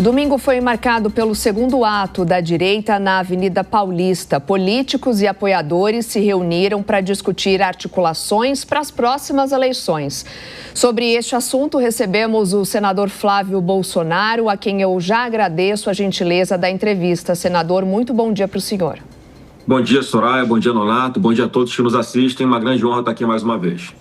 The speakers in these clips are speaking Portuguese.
O domingo foi marcado pelo segundo ato da direita na Avenida Paulista. Políticos e apoiadores se reuniram para discutir articulações para as próximas eleições. Sobre este assunto, recebemos o senador Flávio Bolsonaro, a quem eu já agradeço a gentileza da entrevista. Senador, muito bom dia para o senhor. Bom dia, Soraya. Bom dia, Nonato. Bom dia a todos que nos assistem. Uma grande honra estar aqui mais uma vez.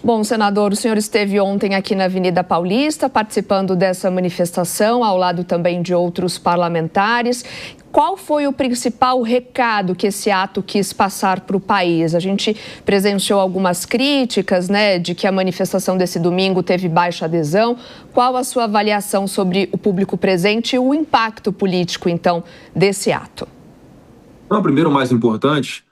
Bom, senador, o senhor esteve ontem aqui na Avenida Paulista, participando dessa manifestação, ao lado também de outros parlamentares. Qual foi o principal recado que esse ato quis passar para o país? A gente presenciou algumas críticas, de que a manifestação desse domingo teve baixa adesão. Qual a sua avaliação sobre o público presente e o impacto político, então, desse ato? Não, primeiro, o mais importante,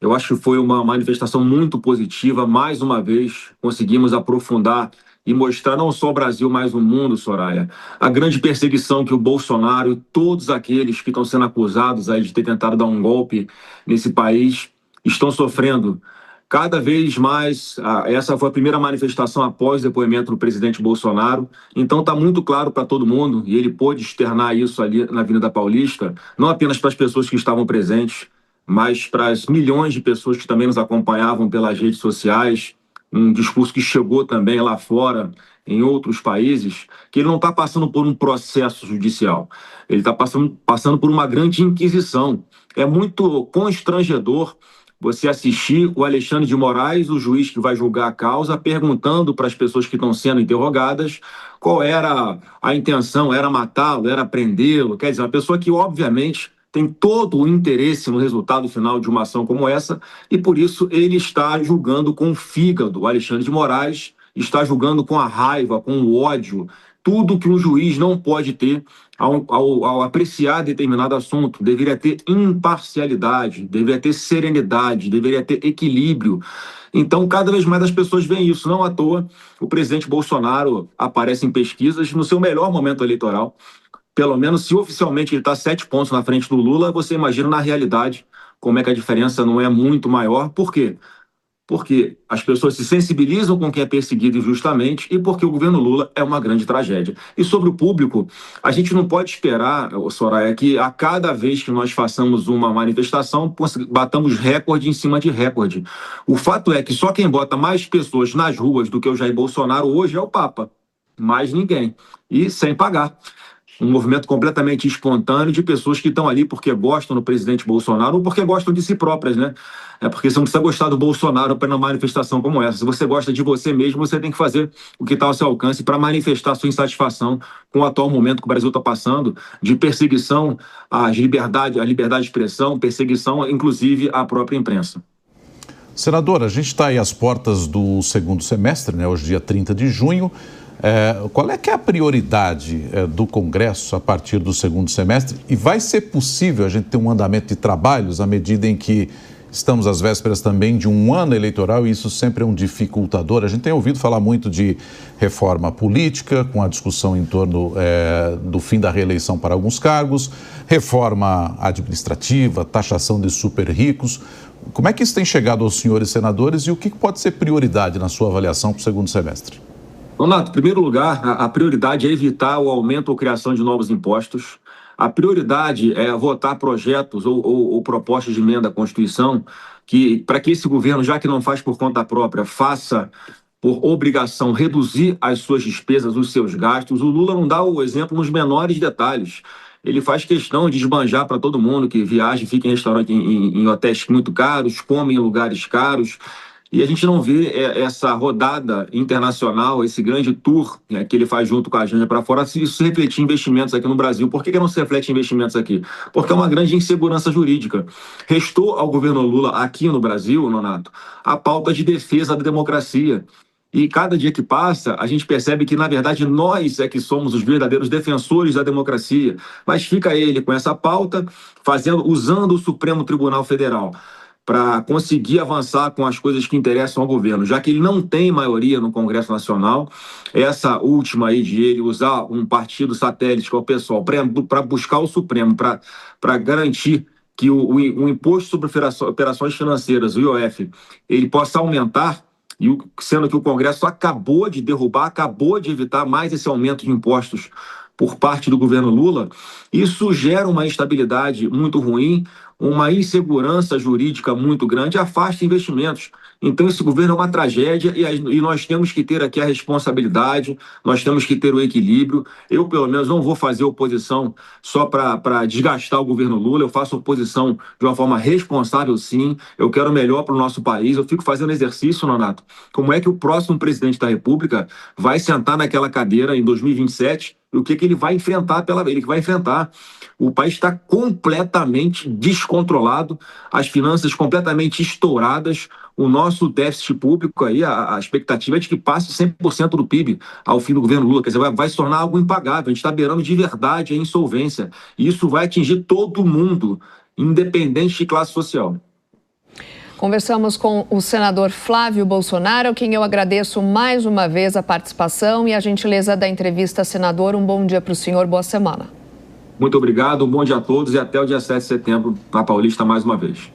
eu acho que foi uma manifestação muito positiva. Mais uma vez, conseguimos aprofundar e mostrar não só o Brasil, mas o mundo, Soraya, a grande perseguição que o Bolsonaro e todos aqueles que estão sendo acusados aí de ter tentado dar um golpe nesse país estão sofrendo. Cada vez mais, essa foi a primeira manifestação após o depoimento do presidente Bolsonaro. Então está muito claro para todo mundo, e ele pôde externar isso ali na Avenida Paulista, não apenas para as pessoas que estavam presentes, mas para as milhões de pessoas que também nos acompanhavam pelas redes sociais, um discurso que chegou também lá fora, em outros países, que ele não está passando por um processo judicial, ele está passando por uma grande inquisição. É muito constrangedor você assistir o Alexandre de Moraes, o juiz que vai julgar a causa, perguntando para as pessoas que estão sendo interrogadas qual era a intenção, era matá-lo, era prendê-lo. Quer dizer, uma pessoa que, obviamente, tem todo o interesse no resultado final de uma ação como essa, e por isso ele está julgando com o fígado. O Alexandre de Moraes está julgando com a raiva, com o ódio, tudo que um juiz não pode ter ao apreciar determinado assunto. Deveria ter imparcialidade, deveria ter serenidade, deveria ter equilíbrio. Então, cada vez mais as pessoas veem isso. Não à toa, o presidente Bolsonaro aparece em pesquisas no seu melhor momento eleitoral. Pelo menos, se oficialmente ele está 7 pontos na frente do Lula, você imagina na realidade como é que a diferença não é muito maior. Por quê? Porque as pessoas se sensibilizam com quem é perseguido injustamente e porque o governo Lula é uma grande tragédia. E sobre o público, a gente não pode esperar, Soraya, que a cada vez que nós façamos uma manifestação, batamos recorde em cima de recorde. O fato é que só quem bota mais pessoas nas ruas do que o Jair Bolsonaro hoje é o Papa. Mais ninguém. E sem pagar. Um movimento completamente espontâneo de pessoas que estão ali porque gostam do presidente Bolsonaro ou porque gostam de si próprias, né? É porque você não precisa gostar do Bolsonaro para uma manifestação como essa. Se você gosta de você mesmo, você tem que fazer o que está ao seu alcance para manifestar sua insatisfação com o atual momento que o Brasil está passando, de perseguição à liberdade de expressão, perseguição, inclusive, à própria imprensa. Senador, a gente está aí às portas do segundo semestre, né? Hoje, dia 30 de junho. Qual é que é a prioridade do Congresso a partir do segundo semestre? E vai ser possível a gente ter um andamento de trabalhos à medida em que estamos às vésperas também de um ano eleitoral, e isso sempre é um dificultador? A gente tem ouvido falar muito de reforma política, com a discussão em torno do fim da reeleição para alguns cargos, reforma administrativa, taxação de super ricos. Como é que isso tem chegado aos senhores senadores e o que pode ser prioridade na sua avaliação para o segundo semestre? Nonato, em primeiro lugar, a prioridade é evitar o aumento ou criação de novos impostos. A prioridade é votar projetos ou propostas de emenda à Constituição para que esse governo, já que não faz por conta própria, faça por obrigação reduzir as suas despesas, os seus gastos. O Lula não dá o exemplo nos menores detalhes. Ele faz questão de esbanjar para todo mundo que viaja, fica em restaurante, em hotéis muito caros, come em lugares caros. E a gente não vê essa rodada internacional, esse grande tour que ele faz junto com a Janja para fora, se isso refletir em investimentos aqui no Brasil. Por que não se reflete em investimentos aqui? Porque é uma grande insegurança jurídica. Restou ao governo Lula aqui no Brasil, Nonato, a pauta de defesa da democracia. E cada dia que passa, a gente percebe que, na verdade, nós é que somos os verdadeiros defensores da democracia. Mas fica ele com essa pauta, usando o Supremo Tribunal Federal para conseguir avançar com as coisas que interessam ao governo, já que ele não tem maioria no Congresso Nacional. Essa última aí de ele usar um partido satélite, que é o PSOL, para buscar o Supremo, para garantir que o Imposto sobre Operações Financeiras, o IOF, ele possa aumentar, sendo que o Congresso acabou de derrubar, acabou de evitar mais esse aumento de impostos por parte do governo Lula, isso gera uma instabilidade muito ruim, uma insegurança jurídica muito grande, afasta investimentos. Então, esse governo é uma tragédia e nós temos que ter aqui a responsabilidade, nós temos que ter o equilíbrio. Eu, pelo menos, não vou fazer oposição só para desgastar o governo Lula, eu faço oposição de uma forma responsável, sim. Eu quero o melhor para o nosso país. Eu fico fazendo exercício, Nonato. Como é que o próximo presidente da República vai sentar naquela cadeira em 2027 e o que ele vai enfrentar ele que vai enfrentar. O país está completamente descontrolado, as finanças completamente estouradas, o nosso déficit público aí, a expectativa é de que passe 100% do PIB ao fim do governo Lula, quer dizer, vai se tornar algo impagável, a gente está beirando de verdade a insolvência, e isso vai atingir todo mundo, independente de classe social. Conversamos com o senador Flávio Bolsonaro, a quem eu agradeço mais uma vez a participação e a gentileza da entrevista, senador. Um bom dia para o senhor, boa semana. Muito obrigado, um bom dia a todos e até o dia 7 de setembro na Paulista mais uma vez.